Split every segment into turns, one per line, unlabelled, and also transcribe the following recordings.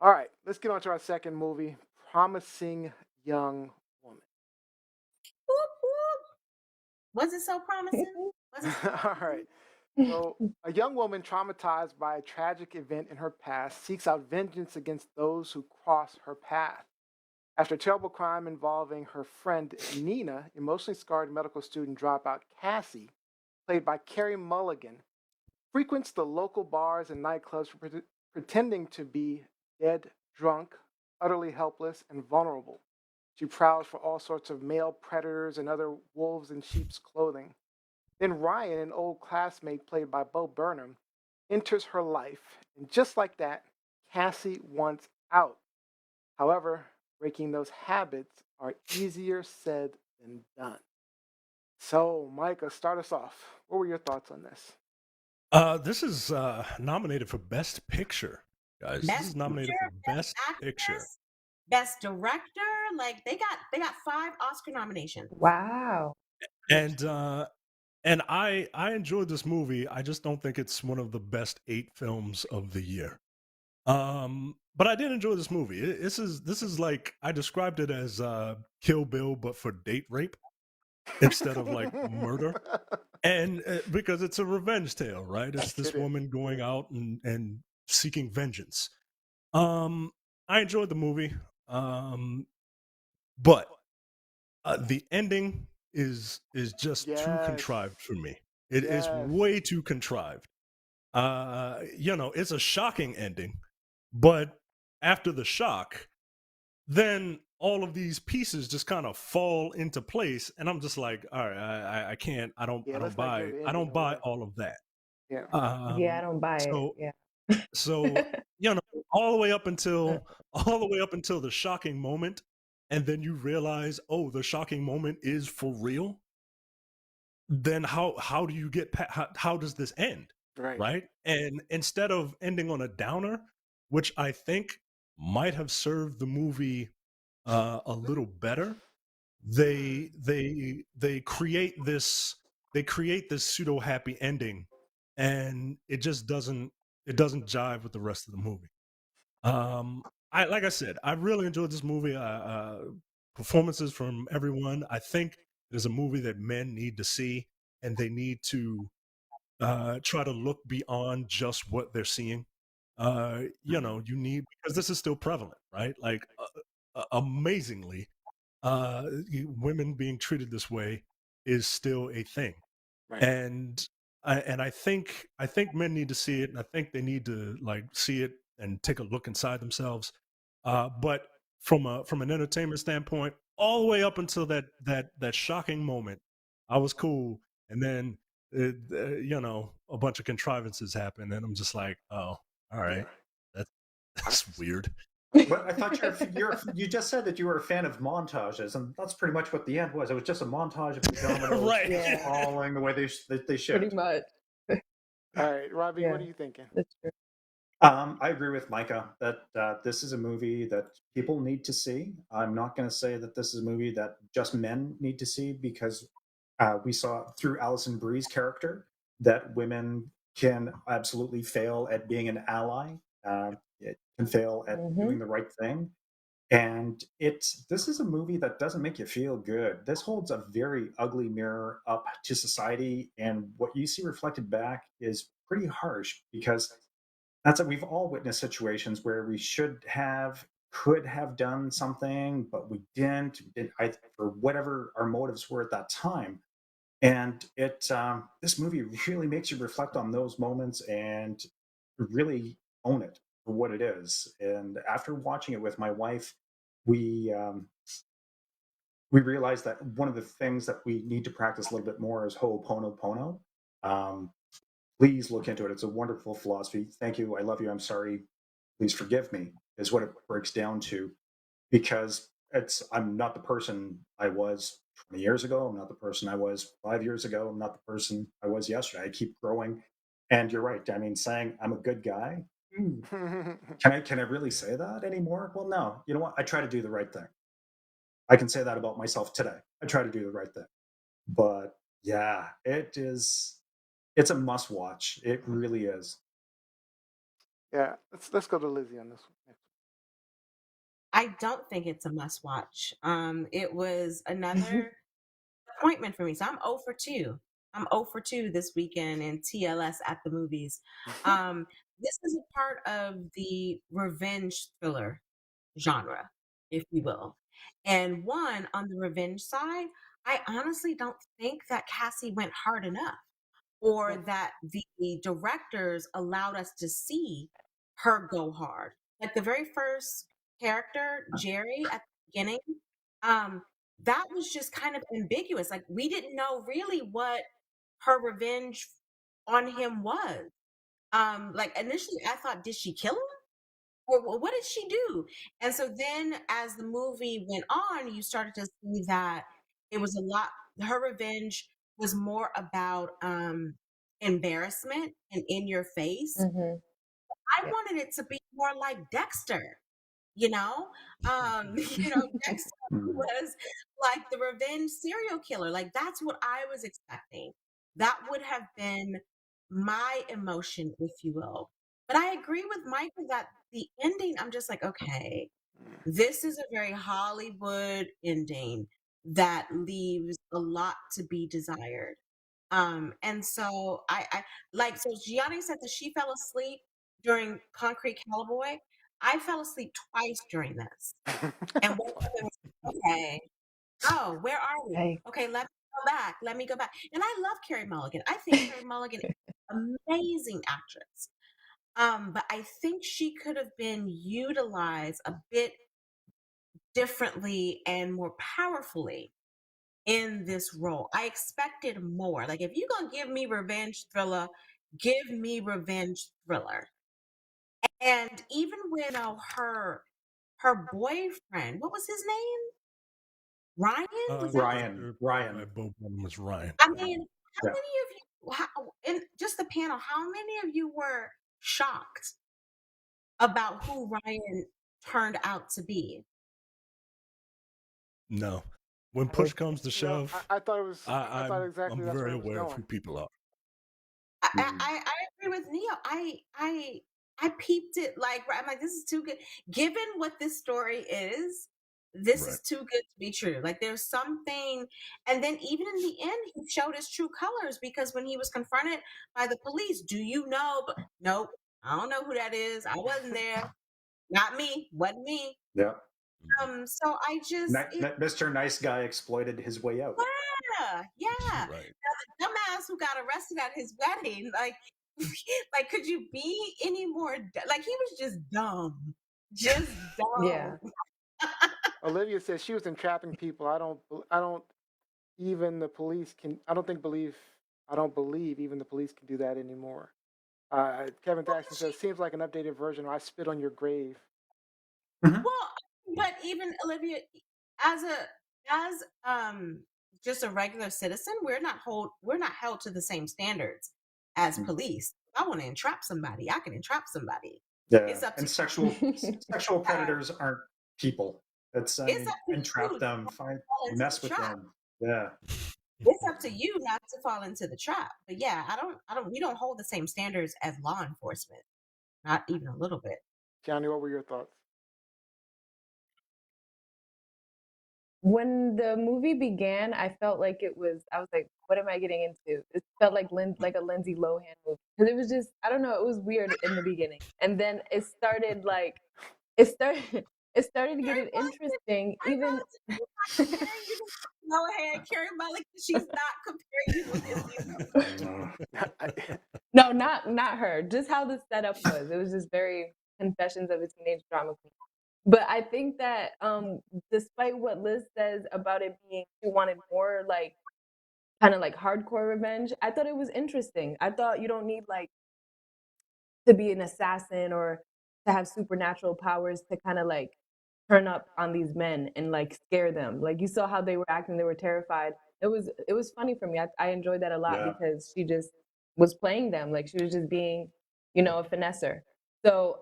All right, let's get on to our second movie, Promising Young Woman.
Whoop, whoop. Was it so promising? Was it so
All right.
promising?
So, a young woman traumatized by a tragic event in her past seeks out vengeance against those who cross her path. After a terrible crime involving her friend Nina, emotionally scarred medical student dropout Cassie, played by Carey Mulligan, frequents the local bars and nightclubs pretending to be dead, drunk, utterly helpless, and vulnerable. She prowls for all sorts of male predators and other wolves in sheep's clothing. Then Ryan, an old classmate played by Bo Burnham, enters her life, and just like that, Cassie wants out. However, breaking those habits are easier said than done. So, Micah, start us off. What were your thoughts on this?
This is nominated for Best Picture, guys. This
Best
is nominated for
picture, best
Best Picture.
actress, best director. Like they got 5 Oscar nominations.
Wow.
And I enjoyed this movie. I just don't think it's one of the best 8 films of the year. But I did enjoy this movie. This is like I described it as Kill Bill, but for date rape instead of like murder. And because it's a revenge tale, right? It's
It
this
is.
woman going out and seeking vengeance. Um, I enjoyed the movie, but the ending is just too
Yes.
contrived for me. It is
Yes.
way too contrived. It's a shocking ending, but after the shock, then all of these pieces just kind of fall into place, and I'm just like, all right, I can't,
Yeah,
I don't
let's not give
buy,
the
I
ending
don't buy
away.
all of that.
Yeah.
Yeah, I
Um,
don't buy it.
so
Yeah.
so you know, all the way up until all the way up until the shocking moment, and then you realize, oh, the shocking moment is for real. Then how do you get how does this end,
Right.
right? And instead of ending on a downer, which I think might have served the movie a little better,
Hmm.
they create this pseudo happy ending, and it doesn't jive with the rest of the movie. I like I said, I really enjoyed this movie. Performances from everyone. I think it is a movie that men need to see, and they need to try to look beyond just what they're seeing. You need, because this is still prevalent, right? Like amazingly, women being treated this way is still a thing,
Right.
and I think men need to see it, and I think they need to like see it and take a look inside themselves. But from an entertainment standpoint, all the way up until that shocking moment, I was cool, and then a bunch of contrivances happen, and I'm just like, oh, all
Yeah.
right, that's
I,
that's weird.
But I thought you just said that you were a fan of montages, and that's pretty much what the end was. It was just a montage of the dominoes
Right.
just
Yeah,
falling the way they
pretty
should.
much.
all right, Robbie, what
Yeah,
are you thinking?
that's true.
I agree with Micah that this is a movie that people need to see. I'm not going to say that this is a movie that just men need to see because we saw through Alison Brie's character that women can absolutely fail at being an ally. It can fail at doing
Hmm.
the right thing. And this is a movie that doesn't make you feel good. This holds a very ugly mirror up to society, and what you see reflected back is pretty harsh because that's we've all witnessed situations where we could have done something, but we didn't. For whatever our motives were at that time. And this movie really makes you reflect on those moments and really own it for what it is. And after watching it with my wife, we um, we realized that one of the things that we need to practice a little bit more is Ho'oponopono. Um, please look into it. It's a wonderful philosophy. Thank you. I love you. I'm sorry. Please forgive me. Is what it breaks down to. Because I'm not the person I was 20 years ago. I'm not the person I was 5 years ago. I'm not the person I was yesterday. I keep growing. And you're right. I mean, saying I'm a good guy. Can I really say that anymore? Well, no. You know what? I try to do the right thing. I can say that about myself today. I try to do the right thing. But yeah, it's a must watch. It really is.
Yeah, let's go to Lizzie on this one.
I don't think it's a must watch. It was another appointment for me. So I'm 0 for 2. I'm 0 for 2 this weekend in TLS at the movies. This is a part of the revenge thriller genre, if you will. And one, on the revenge side, I honestly don't think that Cassie went hard enough, or that the directors allowed us to see her go hard. Like the very first character, Jerry, at the beginning, um, that was just kind of ambiguous. Like we didn't know really what her revenge on him was. Like initially I thought, did she kill him? Or what did she do? And so then as the movie went on, you started to see that it was a lot, her revenge was more about embarrassment and in your face.
Mhm.
I
Yeah.
wanted it to be more like Dexter, you know? Dexter was like the revenge serial killer. Like that's what I was expecting. That would have been my emotion, if you will. But I agree with Michael that the ending, I'm just like, okay, this is a very Hollywood ending that leaves a lot to be desired. And so I like, so Gianni said that she fell asleep during Concrete Cowboy. I fell asleep twice during this and woke up and was like, okay, oh, where are we?
Hey.
Okay, let me go back. Let me go back. And I love Carrie Mulligan. I think Carrie Mulligan is an amazing actress. But I think she could have been utilized a bit differently and more powerfully in this role. I expected more. Like if you're gonna give me revenge thriller, give me revenge thriller. And even when her boyfriend, what was his name? Ryan? Was that his?
Ryan.
Both of them was Ryan.
I mean, how
Yeah.
many of you? In just the panel, how many of you were shocked about who Ryan turned out to be?
No. When push comes to
No,
shove,
I thought it was. I thought
I'm
exactly that's
very
where it was
aware of
going.
who people are.
I agree with Neo. I peeped it like I'm like, this is too good. Given what this story is, this
Right.
is too good to be true. Like there's something, and then even in the end, he showed his true colors because when he was confronted by the police, do you know? But nope, I don't know who that is. I wasn't there. Not me. Wasn't me.
Yeah.
So I just
Mr. Nice Guy exploited his way out.
yeah.
Right.
Now the dumbass who got arrested at his wedding, like, like, could you be any more? Like, he was just dumb, just dumb.
Yeah.
Olivia says she was entrapping people. I don't even the police can. I don't think believe. I don't believe even the police can do that anymore. Kevin
Well,
Thaxton says seems like an updated version of "I Spit on Your Grave."
well, but even Olivia, as just a regular citizen, we're not held to the same standards as police. If I want to entrap somebody, I can entrap somebody.
Yeah.
It's up to
And sexual predators aren't people. It's
it's up to
entrap
you
them,
not to fall into
mess
the
with
trap.
them. Yeah.
It's up to you not to fall into the trap. But yeah, we don't hold the same standards as law enforcement. Not even a little bit.
Johnny, what were your thoughts?
When the movie began, I felt like I was like, what am I getting into? It felt like a Lindsay Lohan movie. Because it was just, I don't know, it was weird in the beginning. And then it started it started it started getting interesting. Even
Comparing you to go ahead, Carrie Mulligan. She's not comparing you to Lindsay.
no, not her. Just how the setup was. It was just very Confessions of a Teenage Drama Queen. But I think that despite what Liz says about it being, she wanted more like kind of like hardcore revenge. I thought it was interesting. I thought you don't need like to be an assassin or to have supernatural powers to kind of like turn up on these men and like scare them. Like you saw how they were acting; they were terrified. It was funny for me. I enjoyed that a lot
Yeah.
because she just was playing them. Like she was just being, a finesser. So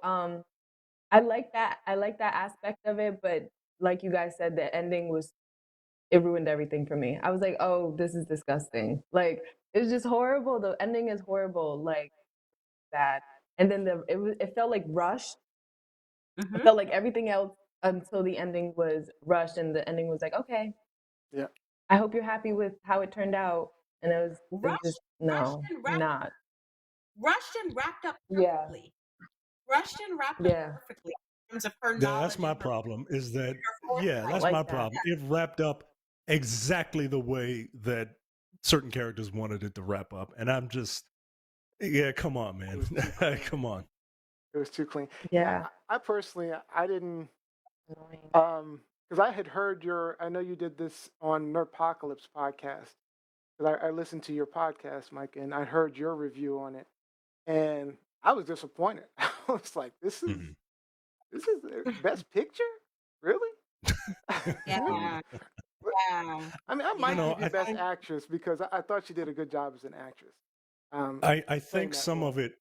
I like that. I like that aspect of it, but like you guys said, the ending it ruined everything for me. I was like, oh, this is disgusting. Like it's just horrible. The ending is horrible. Like that. And then it felt like rushed. It felt like everything else until the ending was rushed, and the ending was like, okay,
Yeah.
I hope you're happy with how it turned out. And it was
Rushed,
just
rushed
no,
and wrapped,
not.
rushed and wrapped up
Yeah,
perfectly. Rushed and wrapped up
yeah,
perfectly in terms of her
Yeah, that's
knowledge
my
and her
problem. Is that yeah,
I
foresight.
that's my
like that.
problem. It wrapped up exactly the way that certain characters wanted it to wrap up, and I'm just yeah, come on,
It
man,
was too clean.
come on.
It was too clean.
Yeah,
I personally, I didn't,
annoying.
because I had heard I know you did this on Nerdpocalypse podcast. Because I listened to your podcast, Mike, and I heard your review on it, and I was disappointed. I was like,
Mhm.
this is the best picture, really?
Yeah, yeah,
I mean, I
You
might
yeah.
know,
give you
I
best
think
actress because I thought she did a good job as an actress,
I
playing
think
that
some of
role.
it.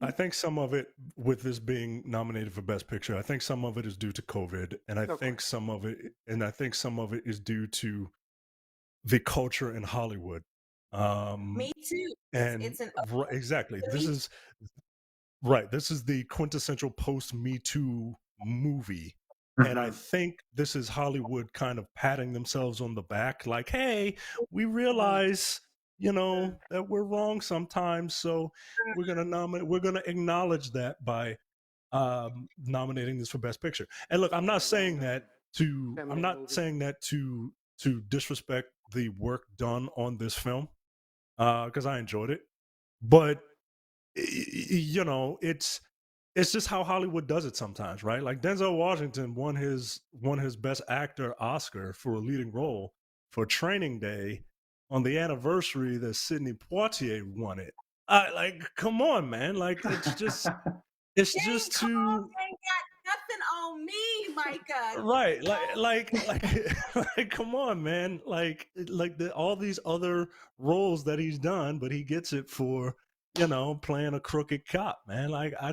I think some of it, with this being nominated for Best Picture, I think some of it is due to COVID, and
No question.
I think some of it is due to the culture in Hollywood.
Me too.
And
It's an
exactly,
to
this
me.
is right. This is the quintessential post Me Too movie. And I
Mhm.
think this is Hollywood kind of patting themselves on the back, like, hey, we realize, that we're wrong sometimes. So we're gonna acknowledge that by nominating this for Best Picture. And look,
It's a
I'm
feminine
not
movie.
saying that to disrespect the work done on this film, because I enjoyed it. But it's just how Hollywood does it sometimes, right? Like Denzel Washington won his Best Actor Oscar for a leading role for Training Day on the anniversary that Sidney Poitier won it. Come on, man! Like it's
Dang,
just
Carl
too
ain't got nothing on me, Micah.
right. Like, come on, man! All these other roles that he's done, but he gets it for playing a crooked cop, man. Like I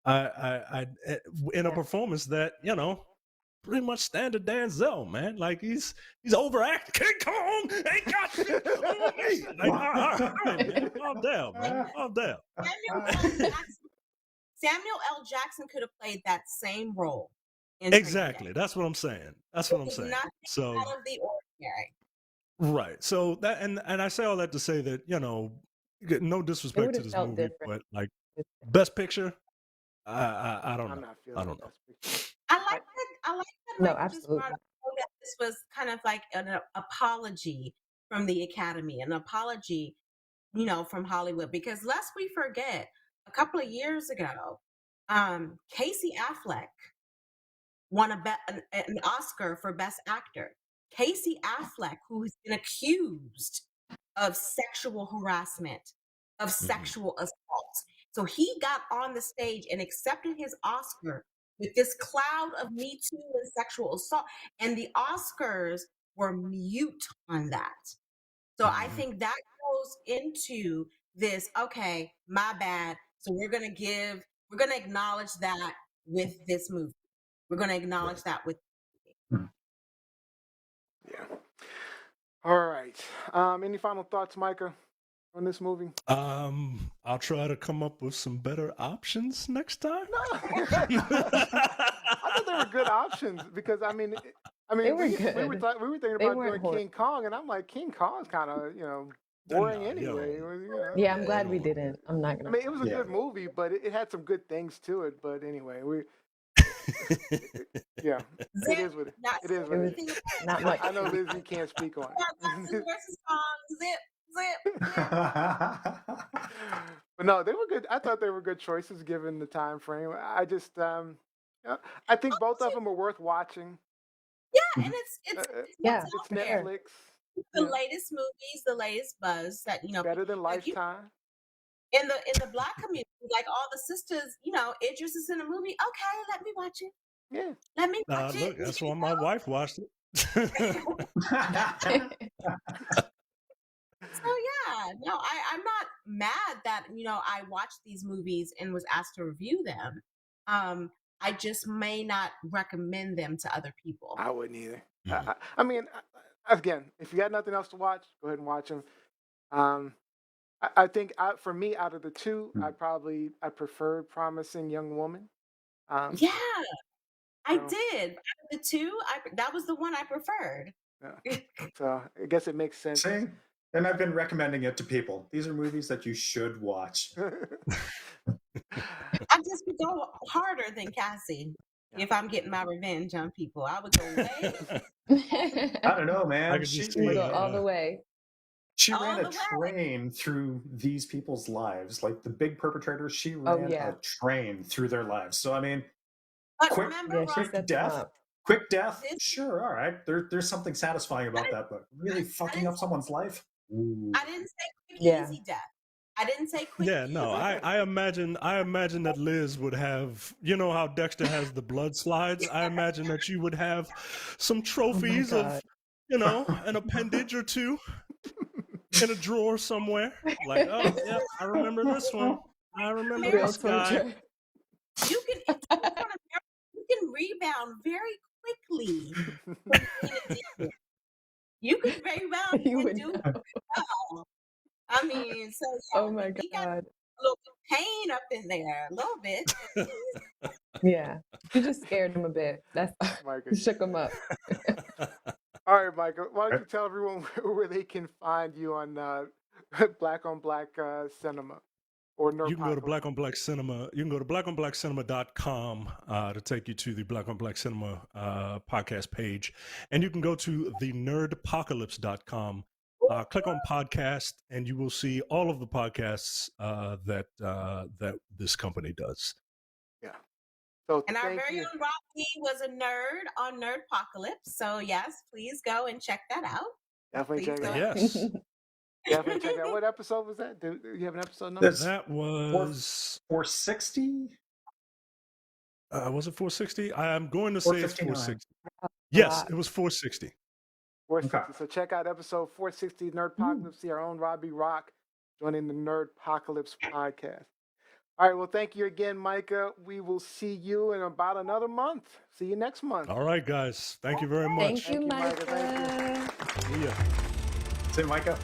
in a
Yeah.
performance that pretty much standard Denzel, man. Like he's overacting. King Kong ain't got shit on me. Like all right, man, calm down, man, calm down.
Samuel L. Jackson could have played that same role in Training Day.
Exactly. That's what I'm saying. That's
It
what I'm
was
saying.
nothing
So
out of the ordinary.
right. So that and I say all that to say that no
It
disrespect
would
to
have
this
felt
movie,
different.
but like Best Picture, I don't
I'm
know.
not
I
feeling
don't
the
know.
best picture.
I like that
No,
Michael just brought
absolutely.
up that this was kind of like an apology from the Academy, an apology, from Hollywood. Because lest we forget, a couple of years ago, Casey Affleck won an Oscar for Best Actor. Casey Affleck, who has been accused of sexual harassment, of
Mhm.
sexual assault. So he got on the stage and accepted his Oscar with this cloud of Me Too and sexual assault. And the Oscars were mute on that. So I
Mhm.
think that goes into this, okay, my bad. So we're going to acknowledge that with this movie. We're going to acknowledge
Right.
that with.
Yeah. All right. Any final thoughts, Micah, on this movie?
I'll try to come up with some better options next time.
No. I thought they were good options because
They were
we
good.
were thinking
They
about
weren't
doing
horrible.
King Kong, and I'm like, King Kong's kind of boring
Nah,
anyway. It was,
Yeah, I'm
yeah, you
glad we
don't want
didn't. I'm not
I
gonna
mean, it was a
lie.
Yeah.
good movie, but it had some good things to it. But anyway,
that.
yeah, it
Zip,
is what
not
it
saying
is.
It
What it
was
is.
anything about
not
it.
much
I know
to me.
Liz, you can't speak on
Godzilla
it.
versus Kong. Zip.
But no, they were good. I thought they were good choices given the time frame. I just, I think both of them are worth watching.
Yeah, and
Mhm.
it's what's
Yeah,
It's
out
for
there.
sure.
Netflix.
The
Yeah,
latest movies, the latest buzz that
better
people
than
like
Lifetime.
in the black community, like all the sisters, Idris is in a movie. Okay, let me watch it.
Yeah,
Let me watch it.
Look, that's why my wife watched it.
So yeah, no, I'm not mad that I watched these movies and was asked to review them. I just may not recommend them to other people.
I wouldn't either.
Mhm.
I mean, again, if you got nothing else to watch, go ahead and watch them. Um, I think for me, out of the two, I preferred Promising Young Woman. Um,
Yeah, I
So,
did. Out of the two, that was the one I preferred.
yeah. So I guess it makes sense.
See? And I've been recommending it to people. These are movies that you should watch.
I just would go harder than Cassie if I'm getting my revenge on people. I would go way
I don't know,
I
man.
could just
You
see.
go all the way.
She
all
ran
the
a
way.
train through these people's lives. Like the big perpetrators, she
Oh,
ran
yeah.
a train through their lives. So I mean,
But
quick,
remember,
Yeah, she
Rob,
quick
set them
death,
up.
quick death.
this,
Sure, all right. There's something satisfying
I
about
didn't,
that, but really
I
fucking
didn't,
up someone's life. Ooh.
I didn't say quick,
Yeah.
easy death. I didn't say quick,
Yeah, no,
easy.
I imagine that Liz would have, you know how Dexter has the blood slides? I imagine that you would have some
Oh my
trophies of,
God.
you know, an appendage or two in a drawer somewhere. Like, oh, yep, I remember this one. I remember
Real
this guy.
torture.
You can rebound very quickly from being addicted. You could rebound
You
and
would
do
know.
well. I mean, so
Oh
yeah,
my
he got a
God.
little pain up in there, a little bit.
Yeah. You just scared him a bit. That's
Micah.
you shook him up.
All right, Micah. Why don't you tell everyone where they can find you on Black on Black Cinema or Nerd
You can go to
Podcast?
Black on Black Cinema. You can go to blackonblackcinema.com to take you to the Black on Black Cinema podcast page. And you can go to the nerdpocalypse.com. Click on podcast, and you will see all of the podcasts that this company does.
Yeah. So
And our
thank
very
you.
own Rocky was a nerd on Nerdpocalypse. So yes, please go and check that out.
Definitely
Please
check it out.
Yes,
Definitely check it out. What episode was that? Do you have an episode number?
This
that was
460?
was it 460? I'm going to say it's
459.
460.
A
Yes,
lot.
it was 460.
460.
Okay.
So check out episode 460 Nerdpocalypse. See our own Robbie Rock joining the Nerdpocalypse podcast. All right. Well, thank you again, Micah. We will see you in about another month. See you next month.
All right, guys. Thank you very
Thank
much.
you,
Thank you, Micah.
Micah.
Thank you.
See ya.
Say, Micah.